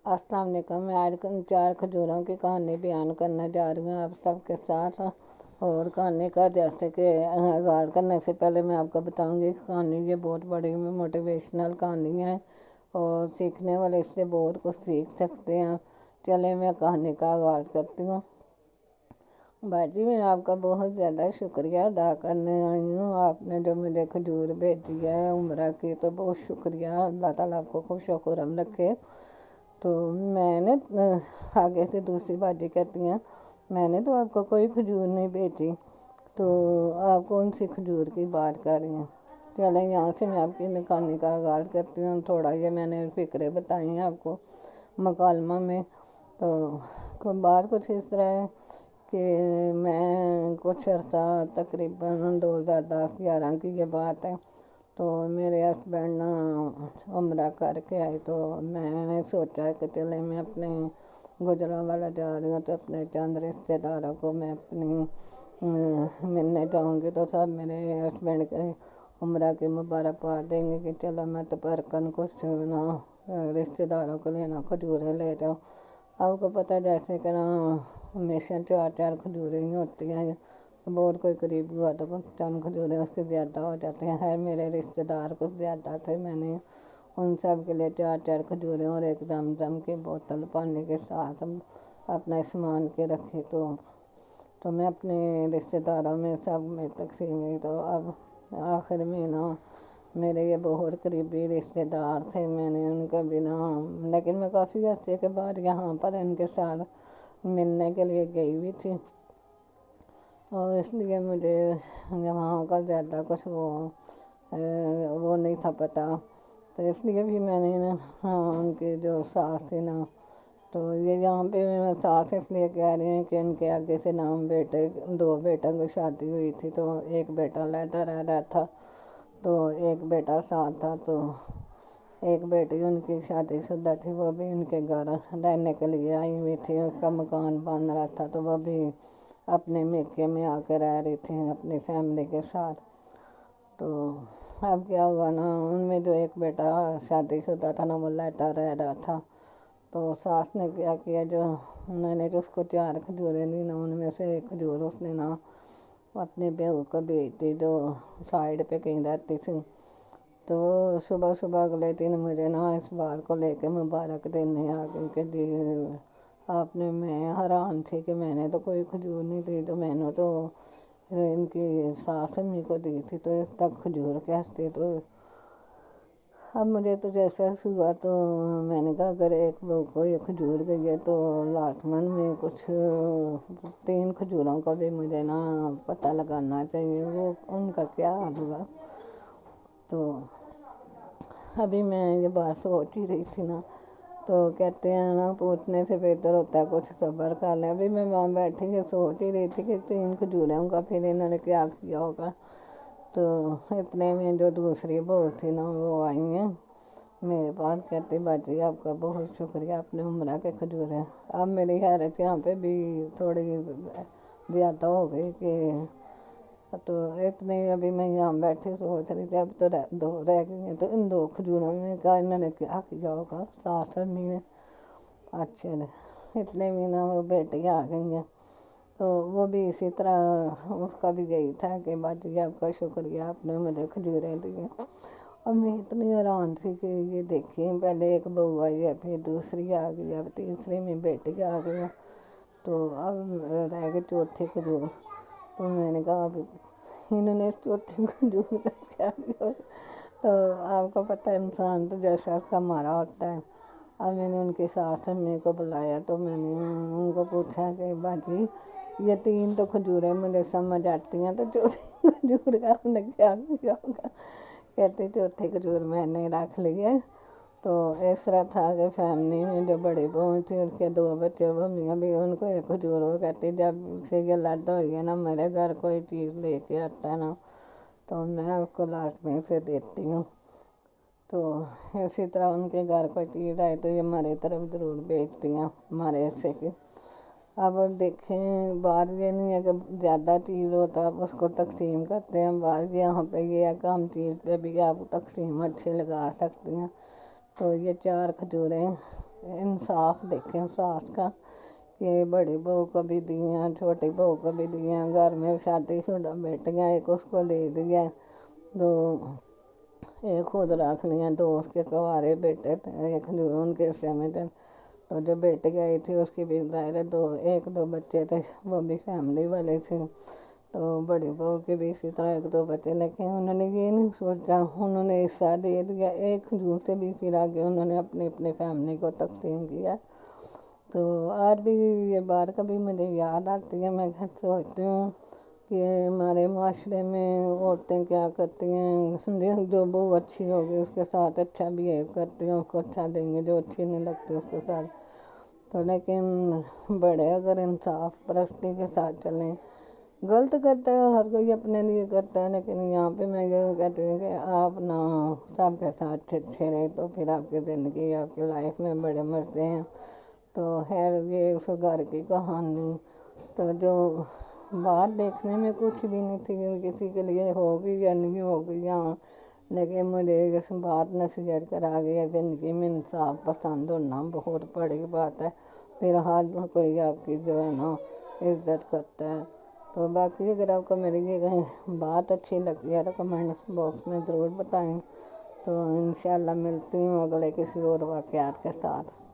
अस्सलाम वालेकुम। मैं आज 4 खजूरों की कहानी बयान करने जा रही हूँ आप सबके साथ। और कहानी का जैसे कि आगाज़ करने से पहले मैं आपको बताऊँगी कहानी ये बहुत बड़ी मोटिवेशनल कहानी है और सीखने वाले इससे बहुत कुछ सीख सकते हैं। चले मैं कहानी का आगाज़ करती हूँ। बाजी मैं आपका बहुत ज़्यादा शुक्रिया अदा करने आई हूँ। आपने जो मुझे खजूर भेजी है उम्र की, तो बहुत शुक्रिया। अल्लाह ताला आपको खुश व खुर्रम रखे। तो मैंने आगे से दूसरी बाजी कहती हैं, मैंने तो आपको कोई खजूर नहीं भेजी, तो आप कौन सी खजूर की बात कर रही हैं। चलें यहाँ से मैं आपकी कहानी का आगाज़ करती हूँ। थोड़ा ये मैंने फ़िक्रें बताई हैं आपको मकालमा में। तो बात कुछ इस तरह है कि मैं कुछ अर्सा तकरीबन 2010-11 की ये बात है। तो मेरे हस्बैंड उम्रा करके आए, तो मैंने सोचा कि चले मैं अपने गुजरांवाला जा रही हूँ, तो अपने चंद रिश्तेदारों को मैं अपनी मिलने जाऊँगी। तो सब मेरे हस्बैंड के उम्रा की मुबारकबाद देंगे कि चलो मैं तो बरकन कुछ ना रिश्तेदारों को लेना खजूरें ले जाओ। आपको पता है जैसे कि ना हमेशा 4 खजूरें ही होती हैं, बहुत कोई करीब हुआ तो कुछ चंद खजूरें उसके ज़्यादा हो जाते हैं। हर मेरे रिश्तेदार कुछ ज़्यादा थे, मैंने उन सब के लिए 4 खजूरें और एक जमजम की बोतल पानी के साथ अपना सामान के रखी। तो मैं अपने रिश्तेदारों में सब में तकसीम हुई। तो अब आखिर में ना मेरे ये बहुत करीबी रिश्तेदार थे, मैंने उनका बिना, लेकिन मैं काफ़ी अर्से के बाद यहाँ पर इनके साथ मिलने के लिए गई हुई थी, और इसलिए मुझे वहाँ का ज़्यादा कुछ वो नहीं था पता। तो इसलिए भी मैंने उनकी जो सास थी ना, तो ये यहाँ पे मैं सास इसलिए कह रही हूँ कि इनके आगे से नाम बेटे 2 बेटों की शादी हुई थी। तो एक बेटा लहदा रह रहा था, तो एक बेटा साथ था। तो एक बेटी उनकी शादीशुदा थी, वो भी उनके घर रहने के लिए आई हुई थी। उसका मकान बन रहा था, तो वह भी अपने मेके में आकर रह रही थी अपनी फैमिली के साथ। तो अब क्या हुआ ना, उनमें जो एक बेटा शादीशुदा था ना, वो लहदा रह रहा था। तो सास ने क्या किया, जो मैंने जो उसको 4 खजूरें दी ना, उनमें से एक खजूर उसने ना अपनी बहू को भेज दी जो साइड पे कहीं रहती थी। तो सुबह सुबह अगले दिन मुझे ना इस बार को लेके मुबारक देने आ गई कि जी आपने, मैं हैरान थी कि मैंने तो कोई खजूर नहीं दी, तो मैंने तो इनकी सास अम्मी को दी थी, तो इस तक खजूर कैसे। तो अब मुझे तो जैसा हुआ, तो मैंने कहा अगर एक बहू को ये खजूर गई है, तो लाजमन में कुछ 3 खजूरों का भी मुझे ना पता लगाना चाहिए वो उनका क्या हाल हुआ। तो अभी मैं ये बात सोच ही रही थी ना, तो कहते हैं ना पूछने से बेहतर होता है कुछ सब्र कर लें। अभी मैं वहाँ बैठी के सोच ही रही थी कि 3 खजूरों का फिर इन्होंने क्या किया होगा। तो इतने में जो दूसरी बहू थी ना, वो आई हैं मेरे पास, कहती बाजी आपका बहुत शुक्रिया, आपने उम्रा के खजूर हैं। अब मेरी हैरत यहाँ पे भी थोड़ी ज़्यादा हो गई कि, तो इतने अभी मैं यहाँ बैठी सोच रही थी, अब तो 2 रह गई हैं, तो इन 2 खजूरों में का इन्होंने क्या किया होगा सास अम्मी ने। अच्छा इतने में ना वो बेटी आ गई हैं, तो वो भी इसी तरह उसका भी यही था कि बाजी आपका शुक्रिया, आपने मुझे खजूरें दी हैं। और मैं इतनी हैरान थी कि ये देखिए पहले एक बहू आई है, फिर दूसरी आ गई, अब तीसरी में बेटी आ गई है, तो अब रह गई चौथी खजूर। तो मैंने कहा अभी इन्होंने इस चौथी खजूर का क्या किया। तो आपको पता है इंसान तो जैसा उसका मारा होता है। अब मैंने उनके सास अम्मी को बुलाया, तो मैंने उनको पूछा कि बाजी ये 3 तो खजूरें मुझे समझ आती हैं, तो चौथी खजूर का आपने क्या किया होगा। कहते चौथी खजूर मैंने रख ली है। तो इस तरह था कि फैमिली में जो बड़ी बहू थी उसके 2 बच्चे, वो मियाँ भी उनको एक खजूर, वो कहती जब से ये लद हो गया ना मेरे घर कोई चीज़ लेके आता है ना, तो मैं उसको लास्ट में से देती हूँ। तो इसी तरह उनके घर कोई चीज़ आए तो ये हमारे तरफ ज़रूर भेजती हैं हमारे हिस्से की। अब देखें बात ये नहीं है कि ज़्यादा चीज़ हो तो आप उसको तकसीम करते हैं, बात यहाँ पे ये है कम चीज़ पे भी आप तकसीम अच्छी लगा सकती हैं। तो ये 4 खजूरें इंसाफ देखें सास का, कि बड़ी बहू को भी दिया, छोटी बहू को भी दिया, घर में शादीशुदा बेटियाँ एक उसको दे दिया, दो एक खुद रख लिया, दो उसके कुंवारे बेटे थे, एक जो उनके समय थे, तो जो बेटी आई थी उसकी भी ज़ाहिर दो एक दो बच्चे थे, वो भी फैमिली वाले थे। तो बड़ी बहू के भी इसी तरह एक दो बच्चे, लेकिन उन्होंने ये नहीं सोचा, उन्होंने हिस्सा दे दिया, एक खजूर से भी फिर आगे उन्होंने अपनी अपनी फैमिली को तकसीम किया। तो आज भी ये बात कभी मुझे याद आती है, मैं सोचती हूँ कि हमारे माशरे में औरतें क्या करती हैं, समझे जो बहू अच्छी होगी उसके साथ अच्छा बिहेव करती हैं, उसको अच्छा देंगे, जो अच्छी नहीं लगती उसके साथ तो। लेकिन बड़े अगर इंसाफ परस्ती के साथ चलें, गलत करता है हर कोई अपने लिए करता है, लेकिन यहाँ पे मैं ये कहती हूँ कि आप ना सबके साथ अच्छे रहे तो फिर आपकी ज़िंदगी आपकी लाइफ में बड़े मज़े हैं। तो खैर ये उस घर की कहानी, तो जो बात देखने में कुछ भी नहीं थी, किसी के लिए होगी या नहीं होगी यहाँ, लेकिन मुझे इस बात नसीहत करा गया, ज़िंदगी में इंसाफ पसंद होना बहुत बड़ी बात है, फिर हर कोई आपकी जो है ना इज़्ज़त करता है। तो बाकी अगर आपको मेरी ये बात अच्छी लगी है तो कमेंट्स बॉक्स में ज़रूर बताएं। तो इंशाल्लाह मिलती हूँ अगले किसी और वाक़यात के साथ।